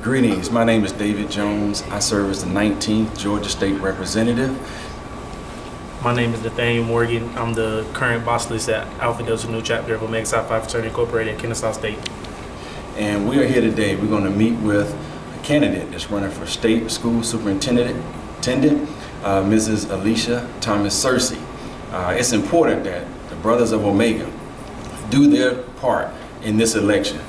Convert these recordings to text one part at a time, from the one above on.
Greetings, my name is David Jones. I serve as the 19th Georgia State Representative, My name is Nathaniel Morgan. I'm the current boss list at Alpha Delta Nu chapter of Omega Psi Phi Fraternity Incorporated at Kennesaw State. and we are here today. We're going to meet with a candidate that's running for State School Superintendent, Mrs. Alicia Thomas Searcy. It's important that the Brothers of Omega do their part in this election.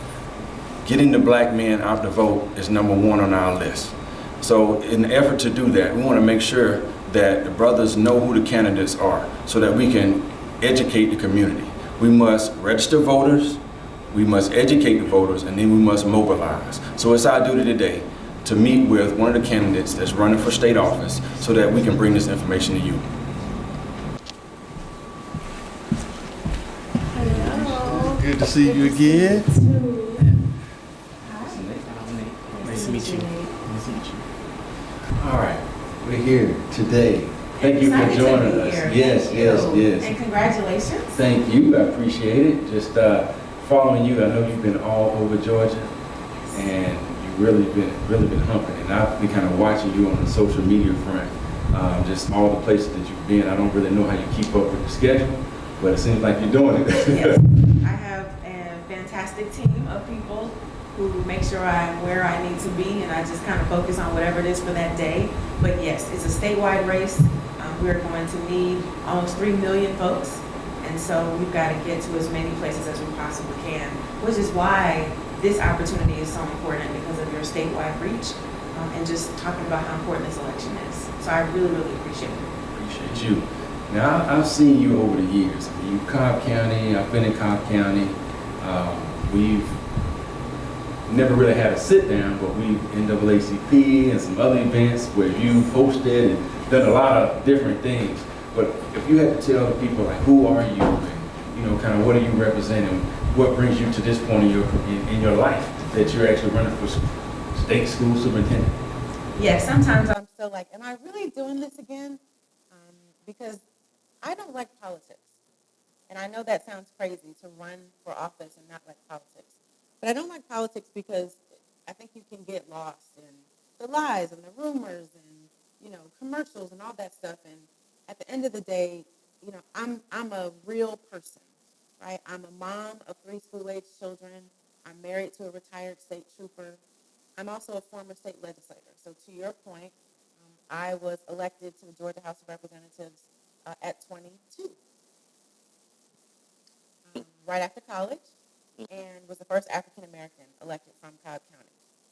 Getting the black men out to vote is number one on our list. So in the effort to do that, we want to make sure that the brothers know who the candidates are so that we can educate the community. We must register voters, we must educate the voters, and then we must mobilize. So it's our duty today to meet with one of the candidates that's running for state office so that we can bring this information to you. Hello. Good to see you again. Nice to meet you. Nice to meet you. All right, we're here today. Thank you for Excited to joining be us. here. Yes, Thank yes, you. yes. And congratulations. Thank you, I appreciate it. Just following you, I know you've been all over Georgia, and you've really been humping. And I've been kind of watching you on the social media front, just all the places that you've been. I don't really know how you keep up with your schedule, but it seems like you're doing it. Yes. I have a fantastic team of people who make sure I'm where I need to be, and I just kind of focus on whatever it is for that day. But yes, it's a statewide race. We're going to need almost 3 million folks, and so we've got to get to as many places as we possibly can, which is why this opportunity is so important because of your statewide reach and just talking about how important this election is. So I really, really appreciate it. Appreciate you. Now, I've seen you over the years. You Cobb County, I've been in Cobb County. We've never really had a sit down, but we've NAACP and some other events where you've hosted and done a lot of different things. But if you had to tell the people, like, who are you, and kind of what are you representing, what brings you to this point in your life that you're actually running for state school superintendent? Yeah, sometimes I'm still like, am I really doing this again? Because I don't like politics. And I know that sounds crazy to run for office and not like politics. But I don't like politics because I think you can get lost in the lies and the rumors and, commercials and all that stuff. And at the end of the day, I'm a real person, right? I'm a mom of 3 school-age children. I'm married to a retired state trooper. I'm also a former state legislator. So to your point, I was elected to the Georgia House of Representatives at 22, right after college, and was the first African American elected from Cobb County,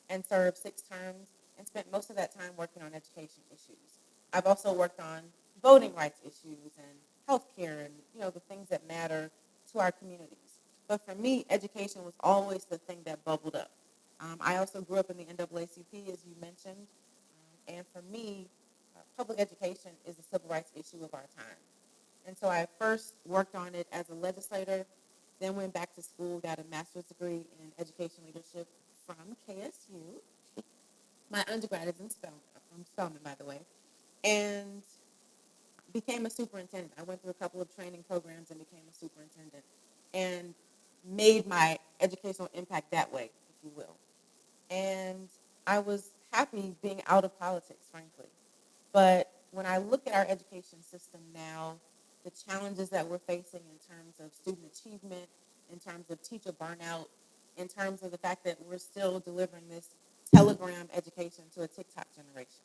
and served 6 terms and spent most of that time working on education issues. I've also worked on voting rights issues and healthcare and the things that matter to our communities. But for me, education was always the thing that bubbled up. I also grew up in the NAACP, as you mentioned, and for me, public education is a civil rights issue of our time. And so I first worked on it as a legislator, then went back to school, got a master's degree in education leadership from KSU. My undergrad is in Spelman, by the way, and became a superintendent. I went through a couple of training programs and became a superintendent and made my educational impact that way, if you will. And I was happy being out of politics, frankly. But when I look at our education system now, the challenges that we're facing in terms of student achievement, in terms of teacher burnout, in terms of the fact that we're still delivering this telegram education to a TikTok generation,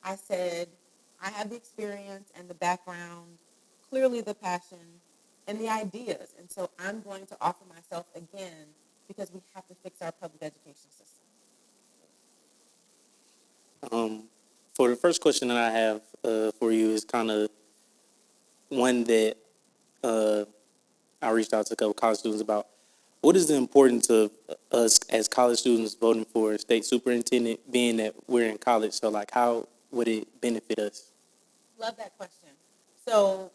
I said, I have the experience and the background, clearly the passion, and the ideas. And so I'm going to offer myself again because we have to fix our public education system. For the first question that I have for you is kind of one that I reached out to a couple college students about. What is the importance of us as college students voting for a state superintendent, being that we're in college? So, like, how would it benefit us? Love that question. So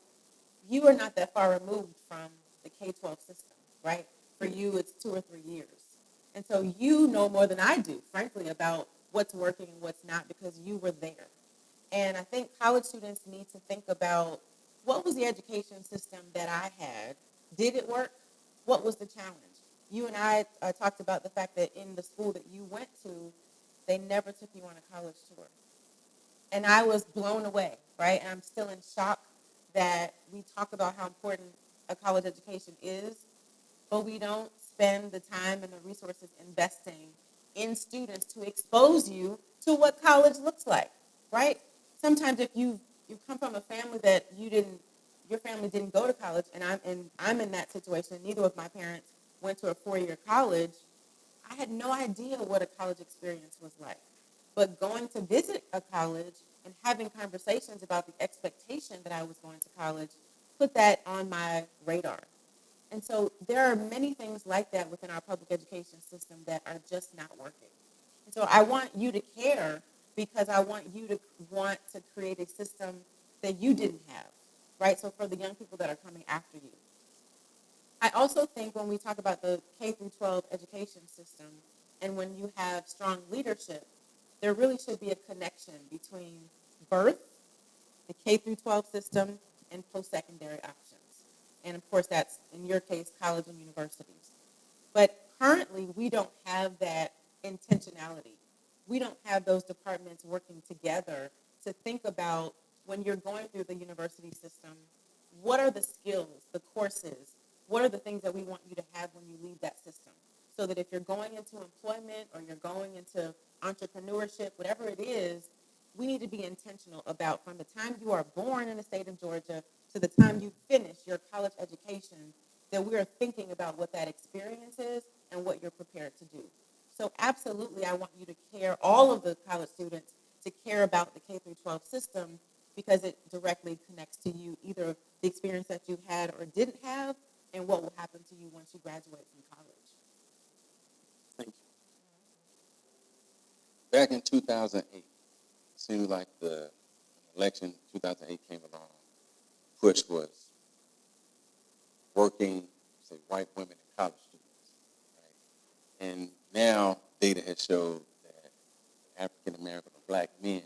you are not that far removed from the K-12 system, right? For you, it's 2 or 3 years. And so you know more than I do, frankly, about what's working and what's not because you were there. And I think college students need to think about what was the education system that I had? Did it work? What was the challenge? you and I talked about the fact that in the school that you went to, they never took you on a college tour. And I was blown away, right? And I'm still in shock that we talk about how important a college education is, but we don't spend the time and the resources investing in students to expose you to what college looks like, right? Sometimes if you come from a family that your family didn't go to college, and I'm in that situation. Neither of my parents went to a 4-year college. I had no idea what a college experience was like. But going to visit a college and having conversations about the expectation that I was going to college put that on my radar. And so there are many things like that within our public education system that are just not working. And so I want you to care because I want you to want to create a system that you didn't have, right? So for the young people that are coming after you. I also think when we talk about the K through 12 education system and when you have strong leadership, there really should be a connection between birth, the K through 12 system, and post-secondary options. And of course, that's, in your case, college and universities. But currently, we don't have that intentionality. We don't have those departments working together to think about when you're going through the university system, what are the skills, the courses, what are the things that we want you to have when you leave that system? So that if you're going into employment or you're going into entrepreneurship, whatever it is, we need to be intentional about from the time you are born in the state of Georgia to the time you finish your college education, that we are thinking about what that experience is and what you're prepared to do. So absolutely, I want you to care, all of the college students, to care about the K through 12 system because it directly connects to you, either the experience that you had or didn't have, and what will happen to you once you graduate from college. Thank you. Back in 2008, it seemed like the election 2008 came along. Push was working, say, white women and college students, right? And now data has showed that African American or black men,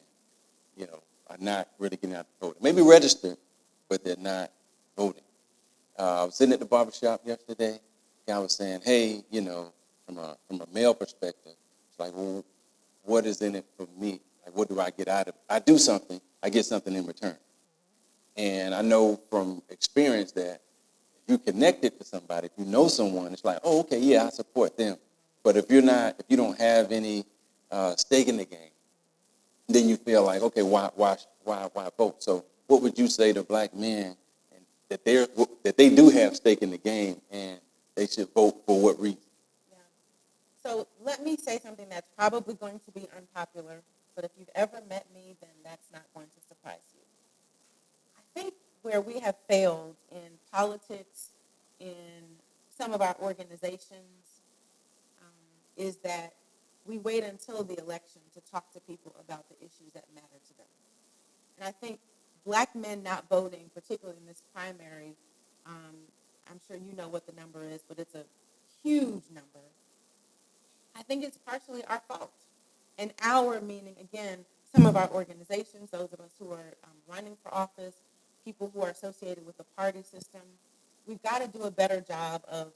are not really getting out to vote. Maybe registered, but they're not voting. I was sitting at the barbershop yesterday. Guy was saying, "Hey, from a male perspective, it's like, well, what is in it for me? Like, what do I get out of it? I do something, I get something in return." And I know from experience that if you're connected to somebody, if you know someone, it's like, oh, okay, yeah, I support them. But if you don't have any stake in the game, then you feel like, okay, why vote? So, what would you say to black men that they do have stake in the game and they should vote for what reason? Yeah. So let me say something that's probably going to be unpopular, but if you've ever met me, then that's not going to surprise you. I think where we have failed in politics, in some of our organizations, is that we wait until the election to talk to people about the issues that matter to them. And I think black men not voting, particularly in this primary, I'm sure you know what the number is, but it's a huge number. I think it's partially our fault. And our meaning, again, some of our organizations, those of us who are running for office, people who are associated with the party system, we've got to do a better job of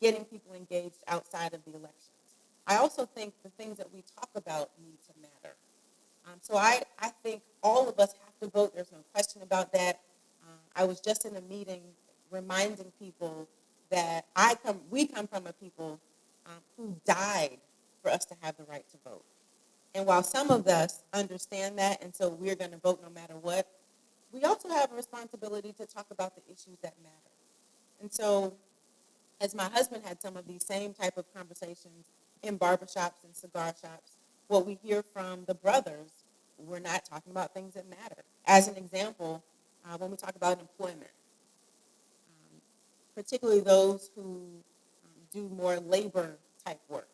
getting people engaged outside of the elections. I also think the things that we talk about need to matter. So I think all of us have to vote. There's no question about that. I was just in a meeting reminding people that we come from a people who died for us to have the right to vote. And while some of us understand that, and so we're going to vote no matter what, we also have a responsibility to talk about the issues that matter. And so as my husband had some of these same type of conversations in barbershops and cigar shops, what we hear from the brothers, we're not talking about things that matter. As an example, when we talk about employment, particularly those who do more labor type work,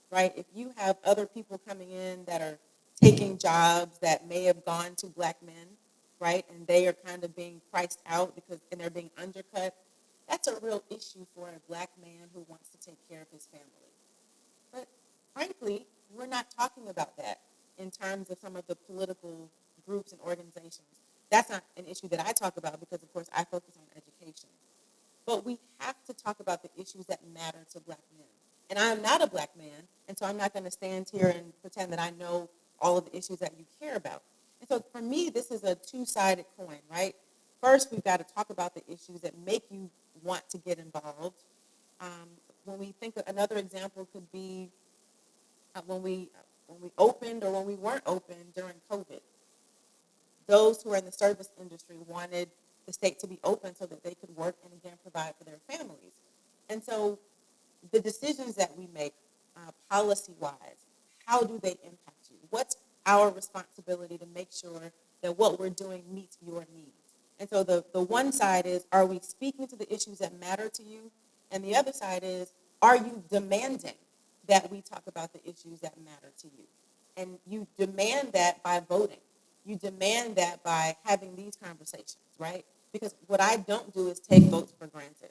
right? If you have other people coming in that are taking jobs that may have gone to black men, right, and they are kind of being priced out and they're being undercut, that's a real issue for a black man who wants to take care of his family. But frankly, we're not talking about that in terms of some of the political groups and organizations. That's not an issue that I talk about because, of course, I focus on education. But we have to talk about the issues that matter to black men. And I am not a black man, and so I'm not going to stand here and pretend that I know all of the issues that you care about. And so for me, this is a two-sided coin, right? First, we've got to talk about the issues that make you want to get involved. When we think of another example could be when we opened or when we weren't open during COVID. Those who are in the service industry wanted the state to be open so that they could work and again provide for their families. And so the decisions that we make policy-wise, how do they impact you? What's our responsibility to make sure that what we're doing meets your needs? And so the one side is, are we speaking to the issues that matter to you? And the other side is, are you demanding that we talk about the issues that matter to you? And you demand that by voting. You demand that by having these conversations, right? Because what I don't do is take votes for granted.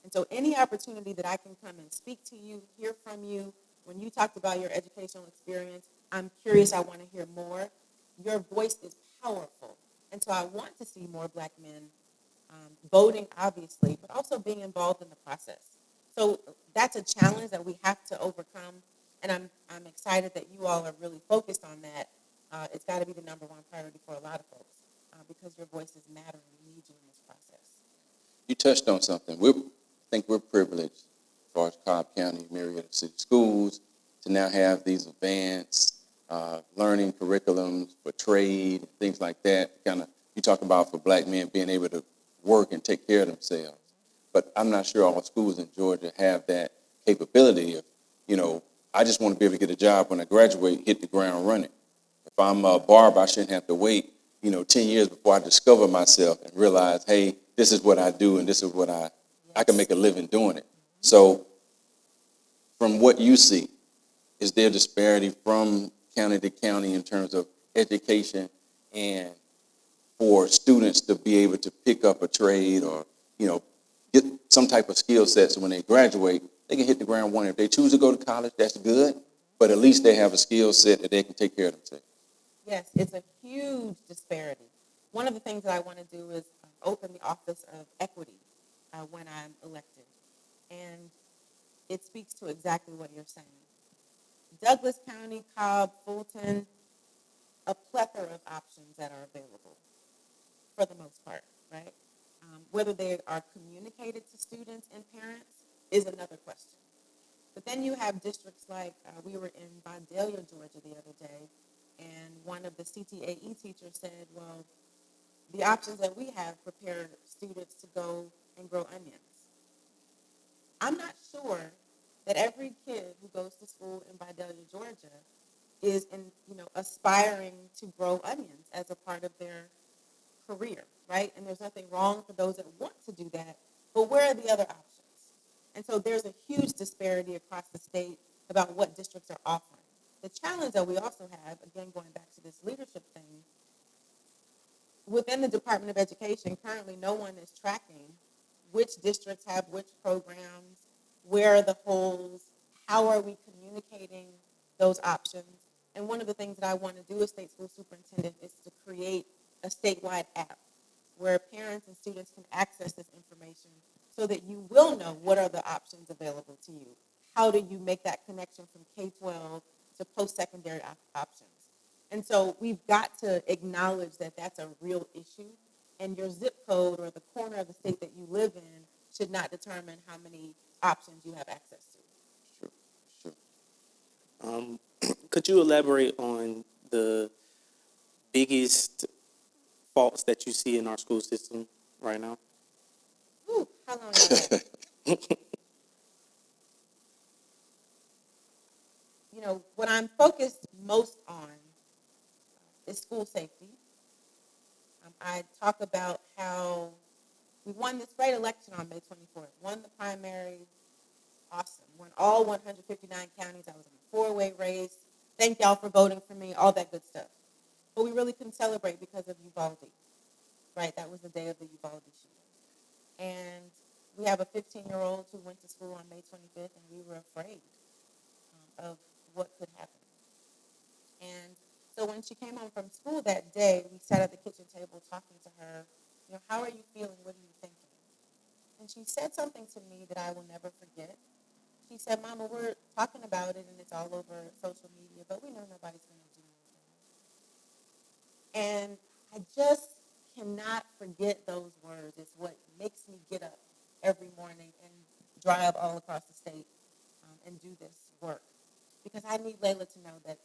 And so any opportunity that I can come and speak to you, hear from you, when you talked about your educational experience, I'm curious, I want to hear more. Your voice is powerful. And so I want to see more black men voting, obviously, but also being involved in the process. So that's a challenge that we have to overcome. And I'm excited that you all are really focused on that. It's got to be the number one priority for a lot of folks because your voices matter and we need you in this process. You touched on something. I think we're privileged, as far as Cobb County, Marietta City Schools, to now have these advanced learning curriculums for trade, things like that. You talk about for black men being able to work and take care of themselves. But I'm not sure all schools in Georgia have that capability of, I just want to be able to get a job when I graduate, hit the ground running. If I'm a barber, I shouldn't have to wait, 10 years before I discover myself and realize, hey, this is what I do and this is what I can make a living doing it. So from what you see, is there disparity from county to county in terms of education and for students to be able to pick up a trade or, get some type of skill set so when they graduate, they can hit the ground running. If they choose to go to college, that's good, but at least they have a skill set that they can take care of themselves. Yes, it's a huge disparity. One of the things that I want to do is open the Office of Equity when I'm elected. And it speaks to exactly what you're saying. Douglas County, Cobb, Fulton, a plethora of options that are available for the most part, right? Whether they are communicated to students and parents is another question. But then you have districts like we were in Vidalia, Georgia the other day, and one of the CTAE teachers said, well, the options that we have prepare students to go and grow onions. I'm not sure that every kid who goes to school in Vidalia, Georgia is aspiring to grow onions as a part of their career, right? And there's nothing wrong for those that want to do that, but where are the other options? And so there's a huge disparity across the state about what districts are offering. The challenge that we also have, again, going back to this leadership thing, within the Department of Education, currently no one is tracking which districts have which programs, where are the holes, how are we communicating those options. And one of the things that I want to do as state school superintendent is to create a statewide app where parents and students can access this information so that you will know what are the options available to you. How do you make that connection from K-12 to post-secondary options? And so we've got to acknowledge that that's a real issue, and your zip code or the corner of the state that you live in should not determine how many options you have access to. Sure. Could you elaborate on the biggest faults that you see in our school system right now? Ooh, how long is that? What I'm focused most on is school safety. I talk about how we won this great election on May 24th, won the primary, awesome, won all 159 counties. I was in a four-way race. Thank y'all for voting for me, all that good stuff. But we really couldn't celebrate because of Uvalde, right? That was the day of the Uvalde shooting. And we have a 15-year-old who went to school on May 25th, and we were afraid of what could happen. And so when she came home from school that day, we sat at the kitchen table talking to her, how are you feeling? What are you thinking? And she said something to me that I will never forget. He said, Mama, we're talking about it and it's all over social media, but we know nobody's going to do anything. And I just cannot forget those words. It's what makes me get up every morning and drive all across the state and do this work. Because I need Layla to know that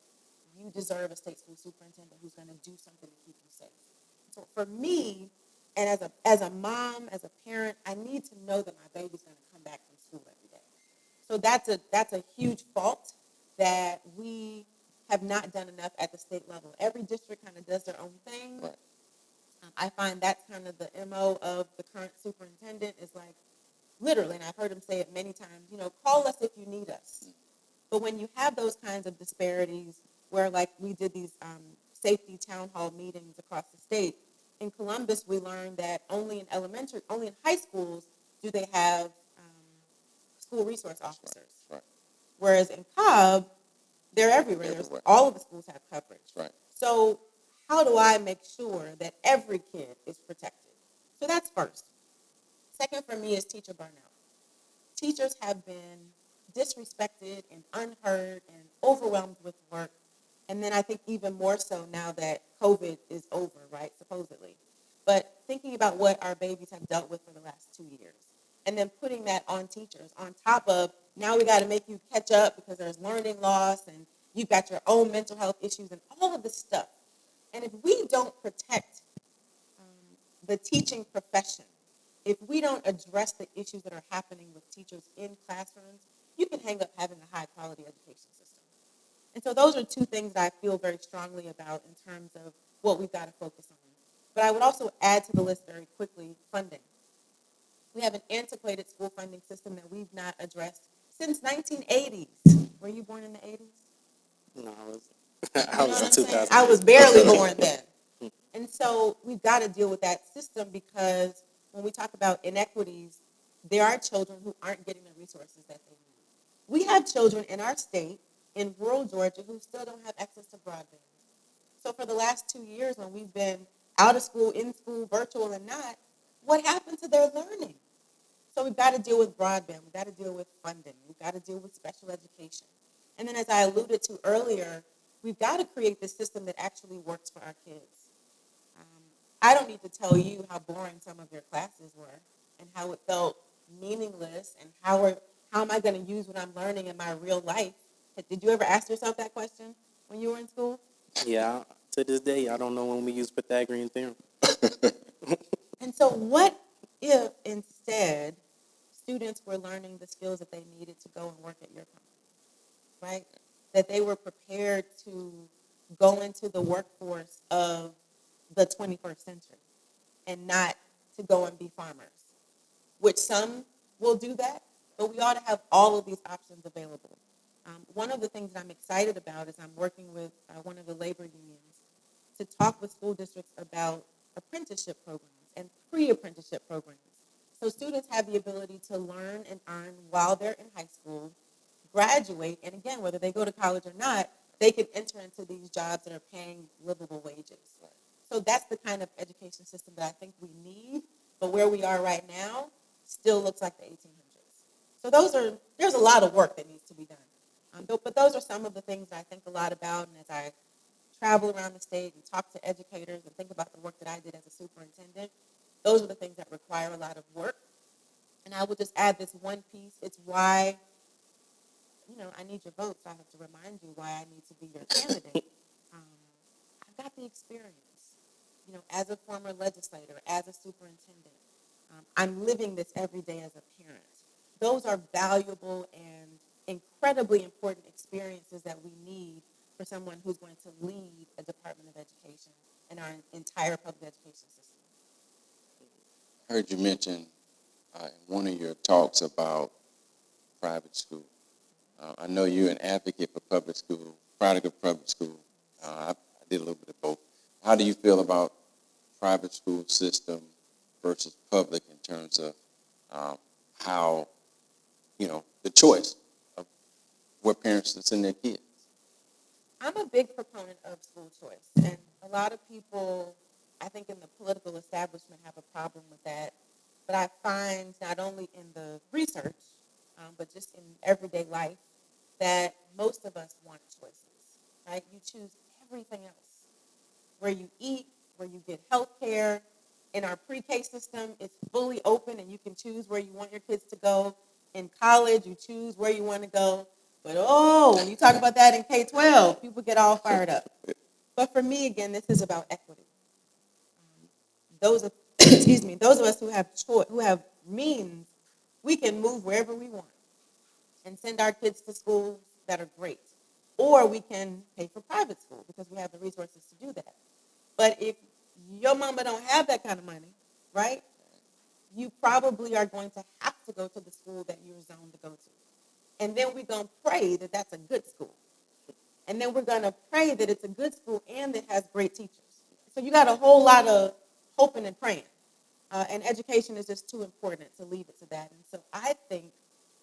you deserve a state school superintendent who's going to do something to keep you safe. So for me, and as a mom, as a parent, I need to know that my baby's going to come back from school every day. So that's a huge fault that we have not done enough at the state level. Every district kind of does their own thing. Right. I find that's kind of the MO of the current superintendent is like, literally, and I've heard him say it many times, call us if you need us. But when you have those kinds of disparities where like we did these safety town hall meetings across the state, in Columbus we learned that only in high schools do they have school resource officers. Right. Whereas in Cobb, they're everywhere. Everywhere. All of the schools have coverage. Right. So how do I make sure that every kid is protected? So that's first. Second for me is teacher burnout. Teachers have been disrespected and unheard and overwhelmed with work. And then I think even more so now that COVID is over, right, supposedly. But thinking about what our babies have dealt with for the last 2 years. And then putting that on teachers on top of now we got to make you catch up because there's learning loss and you've got your own mental health issues and all of this stuff. And if we don't protect the teaching profession, if we don't address the issues that are happening with teachers in classrooms, you can hang up having a high-quality education system. And so those are two things that I feel very strongly about in terms of what we've got to focus on. But I would also add to the list very quickly funding. We have an antiquated school funding system that we've not addressed since 1980s. Were you born in the 80s? No, I was You I know was what in I'm saying? 2000. I was barely born then. And so we've got to deal with that system because when we talk about inequities, there are children who aren't getting the resources that they need. We have children in our state, in rural Georgia, who still don't have access to broadband. So for the last 2 years when we've been out of school, in school, virtual and not, what happened to their learning? So we've got to deal with broadband. We've got to deal with funding. We've got to deal with special education. And then as I alluded to earlier, we've got to create this system that actually works for our kids. I don't need to tell you how boring some of your classes were and how it felt meaningless and how am I going to use what I'm learning in my real life. Did you ever ask yourself that question when you were in school? Yeah, to this day, I don't know when we use Pythagorean theorem. And so what if instead students were learning the skills that they needed to go and work at your company, right? That they were prepared to go into the workforce of the 21st century and not to go and be farmers, which some will do that, but we ought to have all of these options available. One of the things that I'm excited about is I'm working with one of the labor unions to talk with school districts about apprenticeship programs and pre-apprenticeship programs. So students have the ability to learn and earn while they're in high school, graduate, and again, whether they go to college or not, they can enter into these jobs that are paying livable wages. So that's the kind of education system that I think we need, but where we are right now still looks like the 1800s. So there's a lot of work that needs to be done. But those are some of the things that I think a lot about, and as I travel around the state and talk to educators and think about the work that I did as a superintendent, those are the things that require a lot of work. And I will just add this one piece. It's why, I need your vote, so I have to remind you why I need to be your candidate. I've got the experience. As a former legislator, as a superintendent, I'm living this every day as a parent. Those are valuable and incredibly important experiences that we need for someone who's going to lead a Department of Education and our entire public education system. I heard you mention in one of your talks about private school. I know you're an advocate for public school, product of public school. I did a little bit of both. How do you feel about private school system versus public in terms of how, the choice of where parents to send their kids? I'm a big proponent of school choice, and a lot of people, I think in the political establishment, have a problem with that. But I find not only in the research, but just in everyday life, that most of us want choices, right? You choose everything else. Where you eat, where you get health care. In our pre-K system, it's fully open and you can choose where you want your kids to go. In college, you choose where you want to go. But when you talk about that in K-12, people get all fired up. But for me, again, this is about equity. Those of excuse me, those of us who have who have means, we can move wherever we want and send our kids to schools that are great. Or we can pay for private school because we have the resources to do that. But if your mama don't have that kind of money, right, you probably are going to have to go to the school that you're zoned to go to. And then we're going to pray that that's a good school. And then we're going to pray that it's a good school and that has great teachers. So you got a whole lot of hoping and praying. And education is just too important to leave it to that. And so I think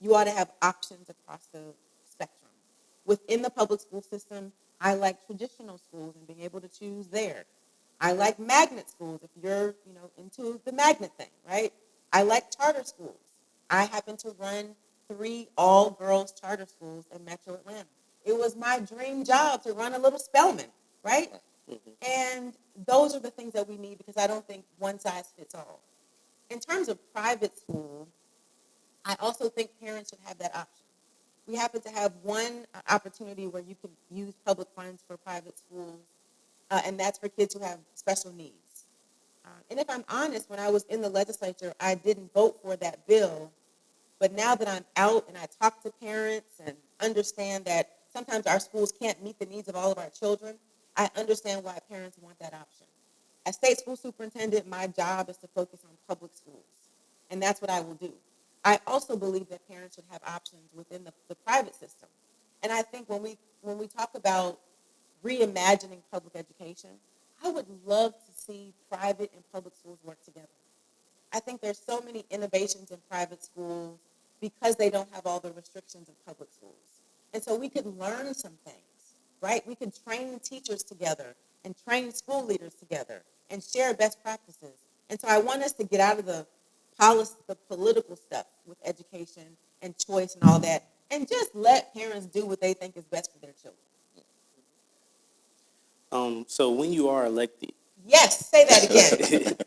you ought to have options across the spectrum. Within the public school system, I like traditional schools and being able to choose there. I like magnet schools if you're, into the magnet thing, right? I like charter schools. I happen to run 3 all-girls charter schools in Metro Atlanta. It was my dream job to run a little Spelman, right? And those are the things that we need because I don't think one size fits all. In terms of private school, I also think parents should have that option. We happen to have one opportunity where you can use public funds for private schools, and that's for kids who have special needs. And if I'm honest, when I was in the legislature, I didn't vote for that bill. But now that I'm out and I talk to parents and understand that sometimes our schools can't meet the needs of all of our children, I understand why parents want that option. As state school superintendent, my job is to focus on public schools, and that's what I will do. I also believe that parents should have options within the private system. And I think when we talk about reimagining public education, I would love to see private and public schools work together. I think there's so many innovations in private schools because they don't have all the restrictions of public schools. And so we could learn some things, right? We could train teachers together and train school leaders together and share best practices. And so I want us to get out of the policy, the political stuff with education and choice and all that, and just let parents do what they think is best for their children. So when you are elected, Yes, say that again.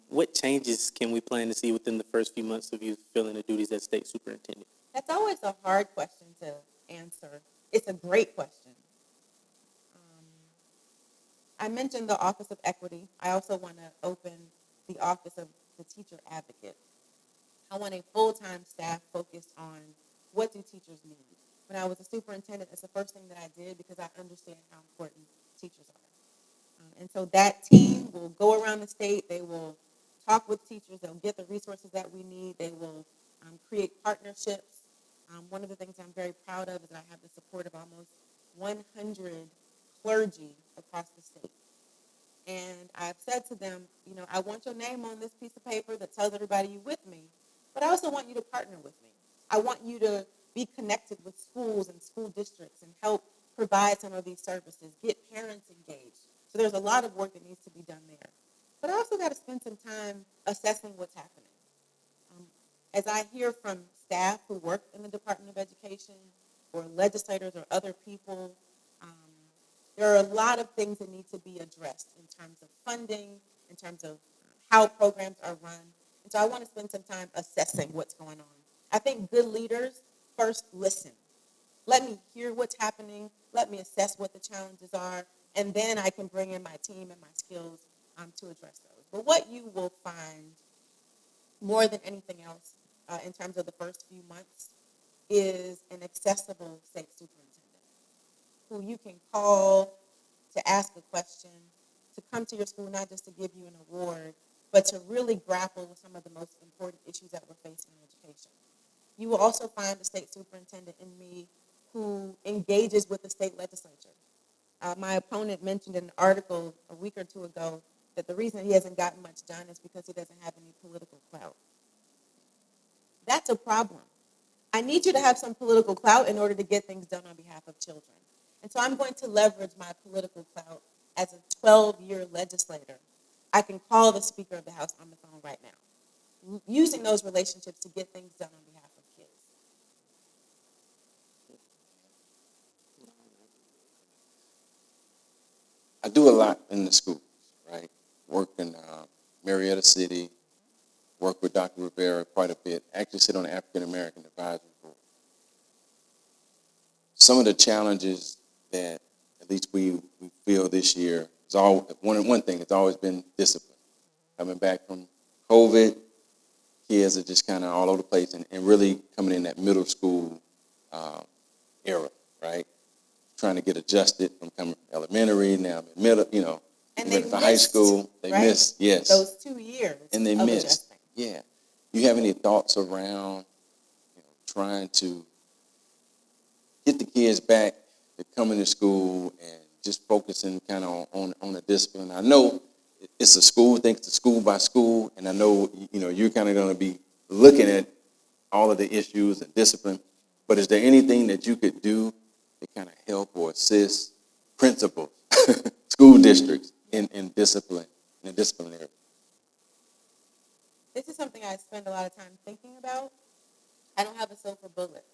what changes can we plan to see within the first few months of you filling the duties as state superintendent? That's always a hard question to answer. It's a great question. I mentioned the Office of Equity. I also want to open the Office of the Teacher Advocate. I want a full-time staff focused on what do teachers need. When I was a superintendent, it's the first thing that I did because I understand how important teachers are. And so that team will go around the state. They will talk with teachers. They'll get the resources that we need. They will create partnerships. One of the things I'm very proud of is that I have the support of almost 100 clergy across the state. And I've said to them, I want your name on this piece of paper that tells everybody you're with me, but I also want you to partner with me. I want you to be connected with schools and school districts and help provide some of these services, get parents engaged. So there's a lot of work that needs to be done there. But I also got to spend some time assessing what's happening. As I hear from staff who work in the Department of Education or legislators or other people, there are a lot of things that need to be addressed in terms of funding, in terms of how programs are run. And so I want to spend some time assessing what's going on. I think good leaders first listen. Let me hear what's happening. Let me assess what the challenges are. And then I can bring in my team and my skills to address those. But what you will find more than anything else in terms of the first few months is an accessible state superintendent who you can call to ask a question, to come to your school not just to give you an award, but to really grapple with some of the most important issues that we're facing in education. You will also find a state superintendent in me who engages with the state legislature. My opponent mentioned in an article a week or two ago that the reason he hasn't gotten much done is because he doesn't have any political clout. That's a problem. I need you to have some political clout in order to get things done on behalf of children. And so I'm going to leverage my political clout as a 12-year legislator. I can call the Speaker of the House on the phone right now. using those relationships to get things done on behalf of kids. I do a lot in the schools, right? Work in Marietta City, work with Dr. Rivera quite a bit. Actually sit on the African American Advisory Board. Some of the challenges that at least we feel this year is one thing. It's always been discipline. Coming back from COVID, kids are just kind of all over the place, and really coming in that middle school era, right? Trying to get adjusted from coming from elementary, now middle, And ready they for high missed, school. They right? missed, yes. Those 2 years And they of missed. adjusting. Yeah. You have any thoughts around trying to get the kids back to coming to school and just focusing kind of on the discipline? I know it's a school thing, it's a school by school, and I know you're kind of going to be looking at all of the issues and discipline, but is there anything that you could do to kind of help or assist principals, school districts in discipline, in the discipline area? This is something I spend a lot of time thinking about. I don't have a silver bullet,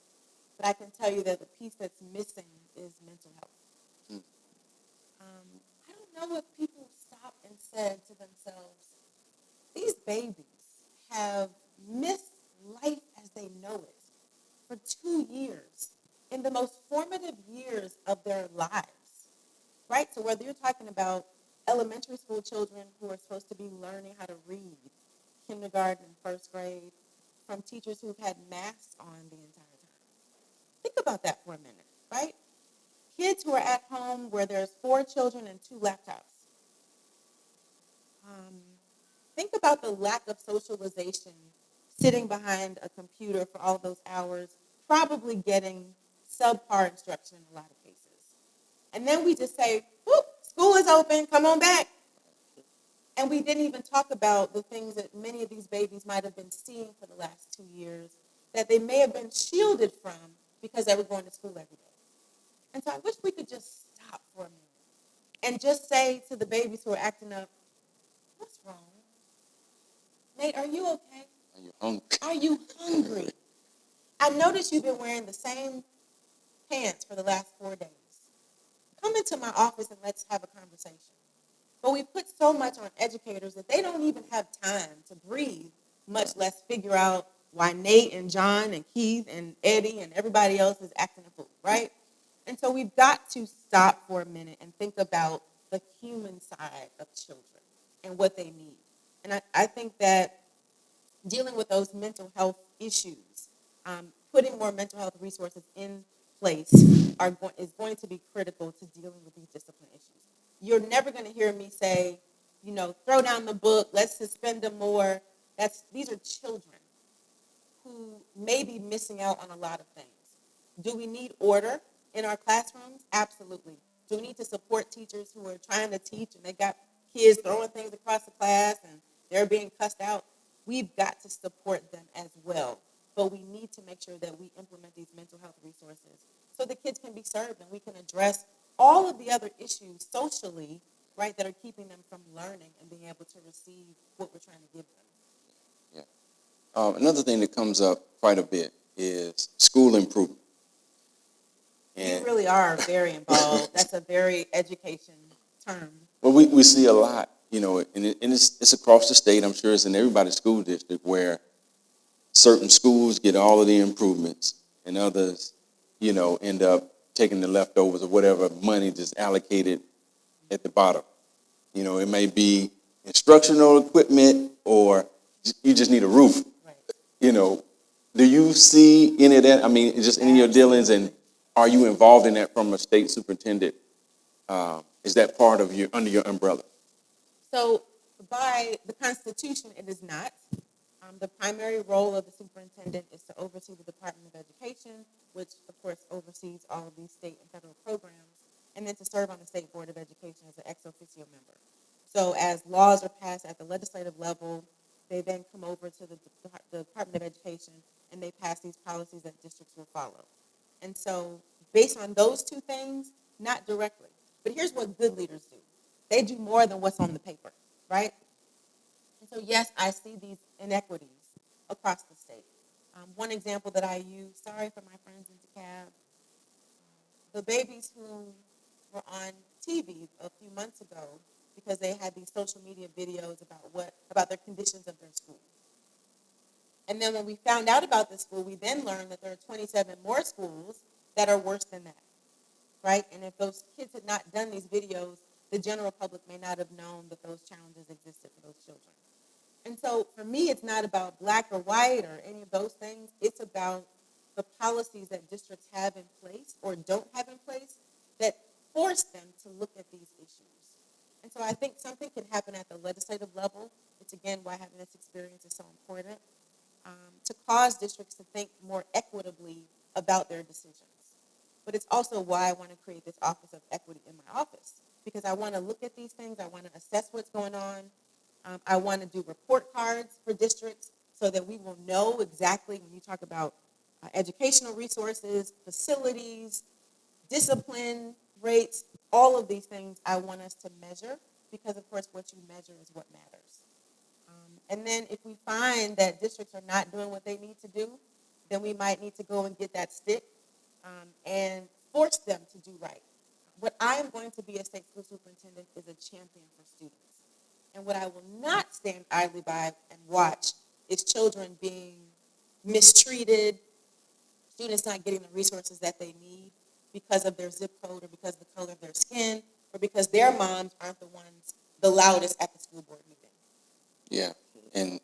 but I can tell you that the piece that's missing is mental health. I don't know if people stopped and said to themselves, these babies have missed life as they know it for 2 years, in the most formative years of their lives, right? So whether you're talking about elementary school children who are supposed to be learning how to read, kindergarten and first grade, from teachers who've had masks on the entire time. Think about that for a minute, right? Kids who are at home where there's 4 children and 2 laptops. Think about the lack of socialization, sitting behind a computer for all those hours, probably getting subpar instruction in a lot of cases. And then we just say, whoop, school is open, come on back. And we didn't even talk about the things that many of these babies might have been seeing for the last 2 years that they may have been shielded from because they were going to school every day. And so I wish we could just stop for a minute and just say to the babies who are acting up, what's wrong? Nate, are you okay? Are you hungry? Are you hungry? I noticed you've been wearing the same pants for the last 4 days. Come into my office and let's have a conversation. But we put so much on educators that they don't even have time to breathe, much less figure out why Nate and John and Keith and Eddie and everybody else is acting a fool, right? And so we've got to stop for a minute and think about the human side of children and what they need. And I think that dealing with those mental health issues, putting more mental health resources in place is going to be critical to dealing with these discipline issues. You're never going to hear me say, throw down the book, let's suspend them more. These are children who may be missing out on a lot of things. Do we need order in our classrooms? Absolutely. Do we need to support teachers who are trying to teach and they got kids throwing things across the class and they're being cussed out? We've got to support them as well. But we need to make sure that we implement these mental health resources so the kids can be served and we can address all of the other issues socially, right, that are keeping them from learning and being able to receive what we're trying to give them. Yeah. Another thing that comes up quite a bit is school improvement. You really are very involved. That's a very education term. Well, we see a lot, and it's across the state. I'm sure it's in everybody's school district where certain schools get all of the improvements and others, end up taking the leftovers or whatever money just allocated at the bottom. It may be instructional equipment or you just need a roof. Right. Do you see any of that? I mean, just in your dealings, and are you involved in that from a state superintendent? Is that part of under your umbrella? So by the Constitution, it is not. The primary role of the superintendent is to oversee the Department of Education, which, of course, oversees all of these state and federal programs, and then to serve on the State Board of Education as an ex officio member. So as laws are passed at the legislative level, they then come over to the Department of Education, and they pass these policies that districts will follow. And so based on those 2 things, not directly. But here's what good leaders do. They do more than what's on the paper, right? And So yes, I see these inequities across the state. One example that I use, sorry for my friends in DeKalb, the babies who were on TV a few months ago because they had these social media videos about their conditions of their school. And then when we found out about this school, we then learned that there are 27 more schools that are worse than that, right? And if those kids had not done these videos, the general public may not have known that those challenges existed for those children. And so for me, it's not about black or white or any of those things. It's about the policies that districts have in place or don't have in place that force them to look at these issues. And so I think something can happen at the legislative level. It's, again, why having this experience is so important, to cause districts to think more equitably about their decisions. But it's also why I want to create this Office of Equity in my office, because I want to look at these things. I want to assess what's going on. I want to do report cards for districts so that we will know exactly when you talk about educational resources, facilities, discipline rates, all of these things I want us to measure because, of course, what you measure is what matters. And then if we find that districts are not doing what they need to do, then we might need to go and get that stick and force them to do right. What I am going to be as state school superintendent is a champion for students. And what I will not stand idly by and watch is children being mistreated, students not getting the resources that they need because of their zip code or because of the color of their skin or because their moms aren't the loudest at the school board meeting. Yeah, and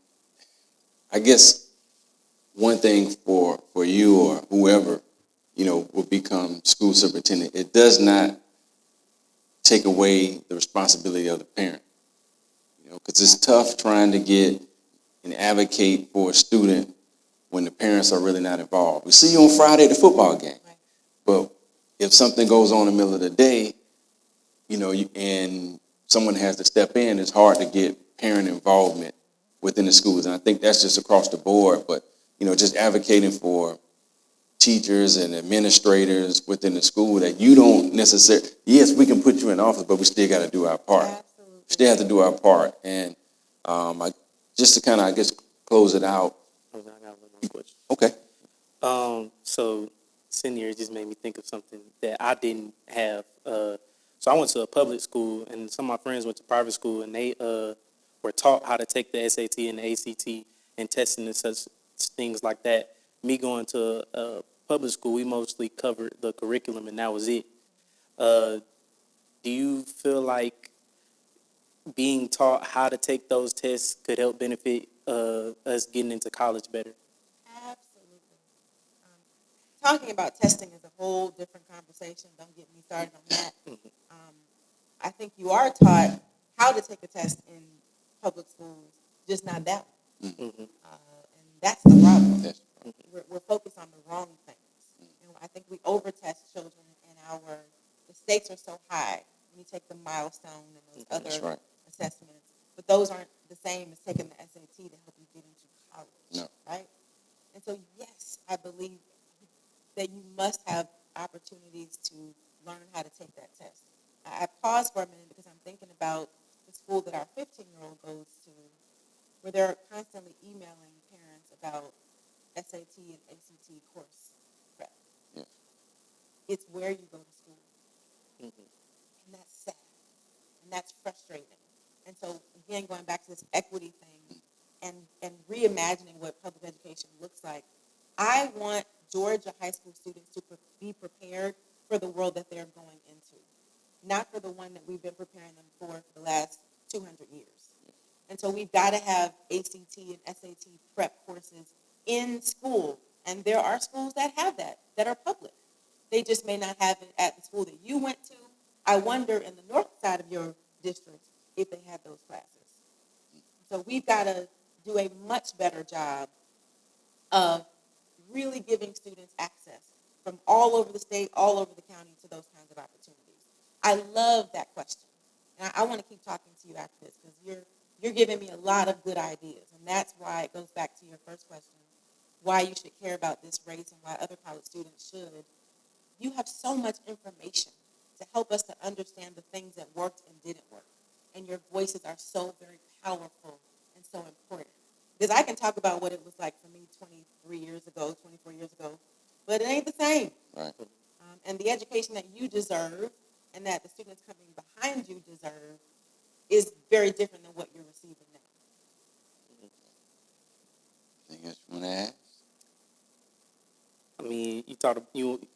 I guess one thing for you or whoever, will become school superintendent, it does not take away the responsibility of the parent, because it's tough trying to get and advocate for a student when the parents are really not involved. We see you on Friday at the football game, Right. but if something goes on in the middle of the day, and someone has to step in, it's hard to get parent involvement within the schools. And I think that's just across the board, but, just advocating for teachers and administrators within the school that you don't necessarily, yes, we can put you in office, but we still got to do our part. Absolutely. Still have to do our part. And just to kind of, I guess, close it out. I got one more question. Okay. So senior just made me think of something that I didn't have. So I went to a public school, and some of my friends went to private school, and they were taught how to take the SAT and the ACT and testing and such things like that. Me going to a public school, we mostly covered the curriculum, and that was it. Do you feel like being taught how to take those tests could help benefit us getting into college better? Absolutely. Talking about testing is a whole different conversation. Don't get me started on that. I think you are taught how to take a test in public schools, just not that one. Mm-hmm. And that's the problem. Yes. We're focused on the wrong things. And I think we overtest children, and the stakes are so high when you take the milestone and those That's other right. assessments. But those aren't the same as taking the SAT to help you get into college, No. right? And so, yes, I believe that you must have opportunities to learn how to take that test. I paused for a minute because I'm thinking about the school that our 15-year-old goes to, where they're constantly emailing parents about SAT and ACT course prep. Yeah. It's where you go to school. Mm-hmm. And that's sad. And that's frustrating. And so, again, going back to this equity thing and reimagining what public education looks like, I want Georgia high school students to be prepared for the world that they're going into, not for the one that we've been preparing them for the last 200 years. And so we've got to have ACT and SAT prep courses in school. And there are schools that have that are public. They just may not have it at the school that you went to. I wonder in the north side of your district if they have those classes. So we've got to do a much better job of really giving students access from all over the state, all over the county to those kinds of opportunities. I love that question. And I want to keep talking to you after this because you're giving me a lot of good ideas. And that's why it goes back to your first question, why you should care about this race and why other college students should. You have so much information to help us to understand the things that worked and didn't work. And your voices are so very powerful and so important. Because I can talk about what it was like for me 23 years ago, 24 years ago, but it ain't the same. Right. And the education that you deserve and that the students coming behind you deserve is very different than what you're receiving now. Anything else you want to ask? I mean,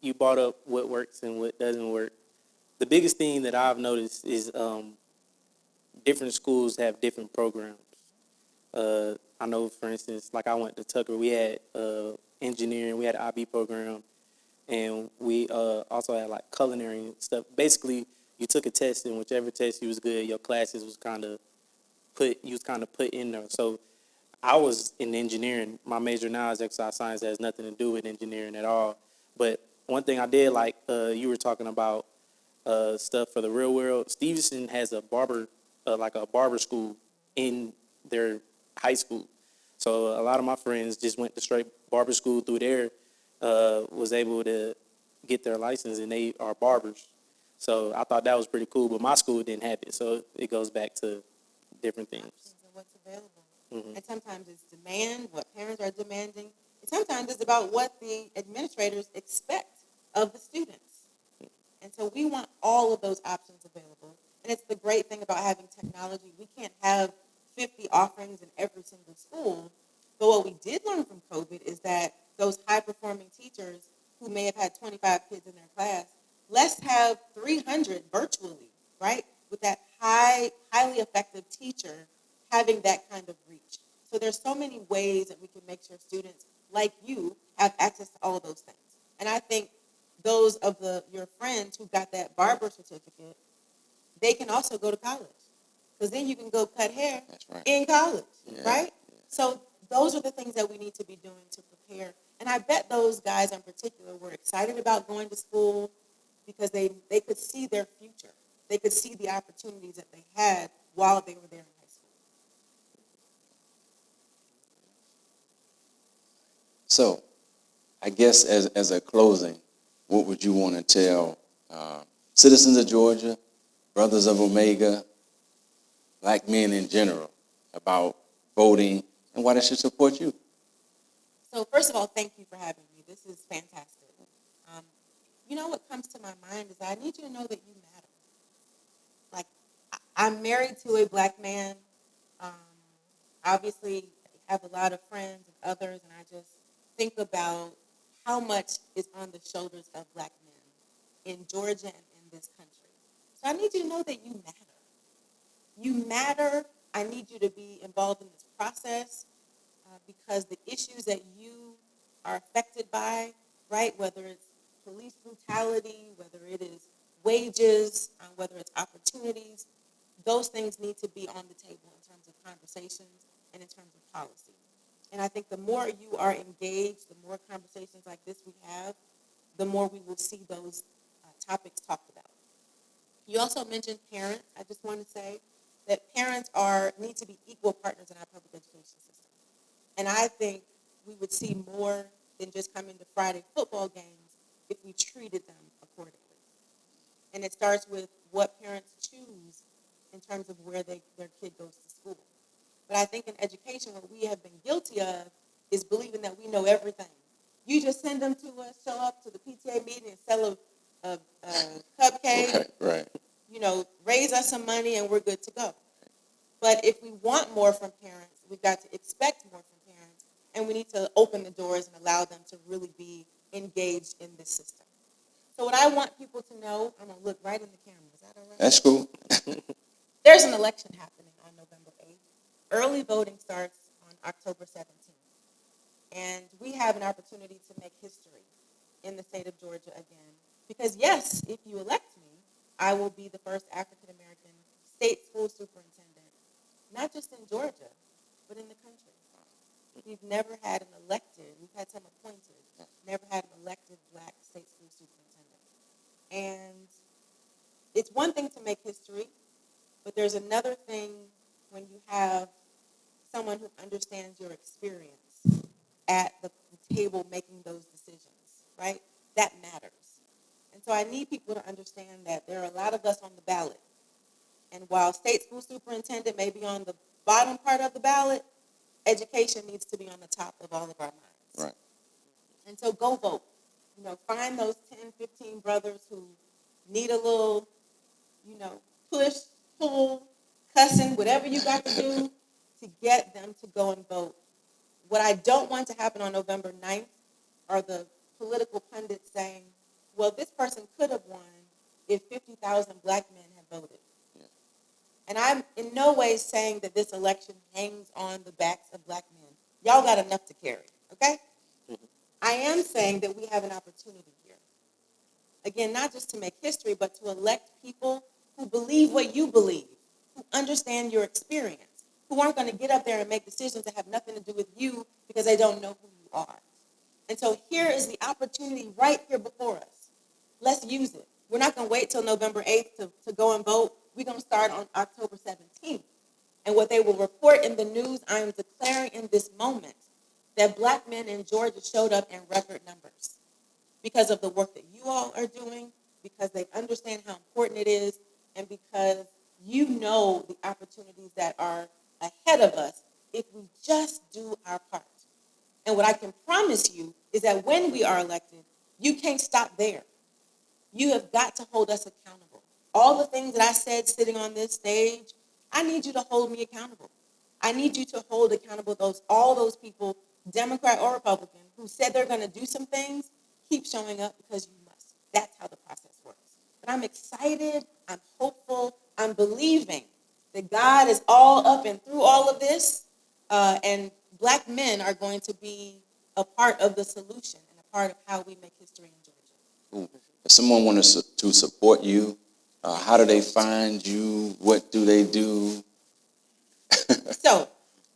you brought up what works and what doesn't work. The biggest thing that I've noticed is different schools have different programs. I know, for instance, like I went to Tucker, we had engineering, we had an IB program, and we also had like culinary and stuff. Basically, you took a test, and whichever test you was good, your classes was kind of put in there. So I was in engineering. My major now is exercise science. It has nothing to do with engineering at all. But one thing I did like, you were talking about stuff for the real world. Stevenson has a barber school in their high school. So a lot of my friends just went to straight barber school through there, was able to get their license, and they are barbers. So I thought that was pretty cool, but my school didn't have it. So it goes back to different things. Options and what's available. Mhm. And sometimes it's demand, what parents are demanding. And sometimes it's about what the administrators expect of the students. And so we want all of those options available. And it's the great thing about having technology. We can't have 50 offerings in every single school. But what we did learn from COVID is that those high-performing teachers who may have had 25 kids in their class, let's have 300 virtually, right? With that highly effective teacher having that kind of reach. So there's so many ways that we can make sure students like you have access to all of those things. And I think those of your friends who got that barber certificate, they can also go to college. Because then you can go cut hair That's right. in college, Yeah. right? So those are the things that we need to be doing to prepare. And I bet those guys in particular were excited about going to school because they could see their future. They could see the opportunities that they had while they were there in high school. So, I guess as a closing, what would you want to tell citizens of Georgia, brothers of Omega, black men in general about voting and why they should support you? So first of all, thank you for having me. This is fantastic. You know what comes to my mind is I need you to know that you matter. Like, I'm married to a black man. Obviously, I have a lot of friends and others, and I just think about how much is on the shoulders of black men in Georgia and in this country. So I need you to know that you matter. You matter. I need you to be involved in this process because the issues that you are affected by, right, whether it's police brutality, whether it is wages, whether it's opportunities, those things need to be on the table in terms of conversations and in terms of policy. And I think the more you are engaged, the more conversations like this we have, the more we will see those topics talked about. You also mentioned parents. I just want to say that parents need to be equal partners in our public education system. And I think we would see more than just coming to Friday football games if we treated them accordingly. And it starts with what parents choose in terms of where their kid goes to school. But I think in education, what we have been guilty of is believing that we know everything. You just send them to us, show up to the PTA meeting and sell a cupcake, Right. Raise us some money and we're good to go. But if we want more from parents, we've got to expect more from parents, and we need to open the doors and allow them to really be engaged in this system. So what I want people to know, I'm going to look right in the camera. Is that all right? That's cool. There's an election happening on November 8th. Early voting starts on October 17th. And we have an opportunity to make history in the state of Georgia again. Because yes, if you elect me, I will be the first African-American state school superintendent, not just in Georgia, but in the country. We've never had an elected, we've had some appointed, never had an elected black state school superintendent. And it's one thing to make history, but there's another thing when you have someone who understands your experience at the table making those decisions, right? That matters. And so I need people to understand that there are a lot of us on the ballot. And while state school superintendent may be on the bottom part of the ballot, education needs to be on the top of all of our minds. Right. And so go vote. Find those 10, 15 brothers who need a little, push, pull, cussing, whatever you got to do to get them to go and vote. What I don't want to happen on November 9th are the political pundits saying, well, this person could have won if 50,000 black men had voted. Yeah. And I'm in no way saying that this election hangs on the backs of black men. Y'all got enough to carry, okay? I am saying that we have an opportunity here. Again, not just to make history, but to elect people who believe what you believe, who understand your experience, who aren't going to get up there and make decisions that have nothing to do with you because they don't know who you are. And so here is the opportunity right here before us. Let's use it. We're not going to wait till November 8th to go and vote. We're going to start on October 17th. And what they will report in the news, I am declaring in this moment that black men in Georgia showed up in record numbers because of the work that you all are doing, because they understand how important it is, and because you know the opportunities that are ahead of us if we just do our part. And what I can promise you is that when we are elected, you can't stop there. You have got to hold us accountable. All the things that I said sitting on this stage, I need you to hold me accountable. I need you to hold accountable all those people, Democrat or Republican, who said they're going to do some things. Keep showing up because you must. That's how the process works. But I'm excited. I'm hopeful. I'm believing that God is all up and through all of this, and black men are going to be a part of the solution and a part of how we make history in Georgia. Ooh. If someone wants to support you, how do they find you? What do they do? So,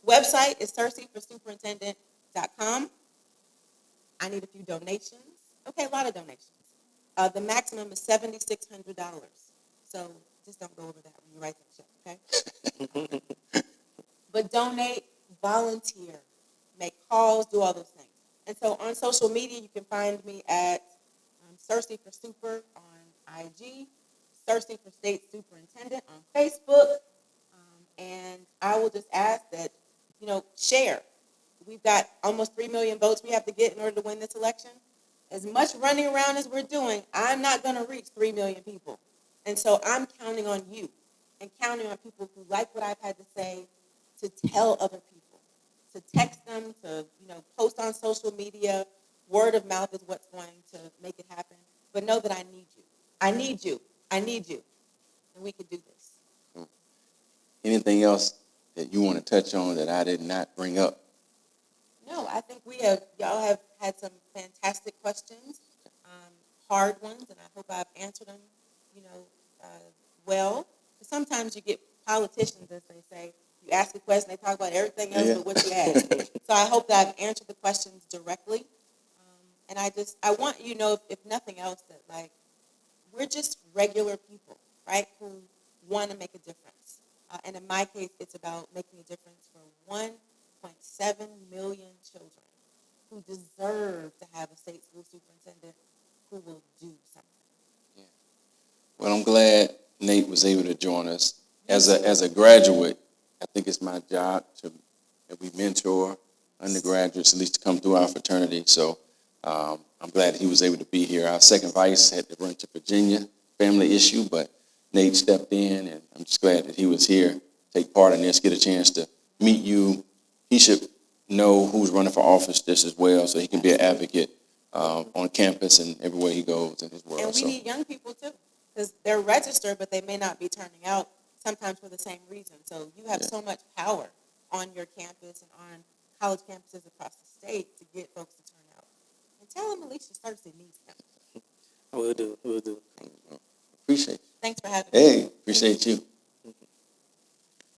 website is CerseiForSuperintendent.com. I need a few donations. Okay, a lot of donations. The maximum is $7,600. So just don't go over that when you write that check, okay? But donate, volunteer, make calls, do all those things. And so on social media, you can find me at Cersei for Super on IG, Cersei for State Superintendent on Facebook, and I will just ask that, share. We've got almost 3 million votes we have to get in order to win this election. As much running around as we're doing, I'm not going to reach 3 million people. And so I'm counting on you and counting on people who like what I've had to say to tell other people, to text them, to post on social media. Word of mouth is what's going to make it happen. But know that I need you. I need you. I need you. And we can do this. Anything else that you want to touch on that I did not bring up? No, I think y'all have had some fantastic questions, hard ones, and I hope I've answered them, well. Sometimes you get politicians, as they say, you ask a question, they talk about everything else but what you asked. So I hope that I've answered the questions directly. And I want you to know, if nothing else, that we're just regular people, right, who want to make a difference. And in my case, it's about making a difference for 1.7 million children who deserve to have a state school superintendent who will do something. Yeah. Well, I'm glad Nate was able to join us. As a graduate, I think it's my job that we mentor undergraduates, at least to come through our fraternity. So I'm glad he was able to be here. Our second vice had to run to Virginia, family issue, but Nate stepped in, and I'm just glad that he was here, take part in this, get a chance to meet you. He should know who's running for office just as well, so he can be an advocate on campus and everywhere he goes in his world. And we need young people, too, because they're registered, but they may not be turning out sometimes for the same reason. So you have so much power on your campus and on college campuses across the state to get folks to turn out. And tell them Alicia Cersei needs them. Will do. Appreciate it. Thanks for having me. Hey, appreciate you.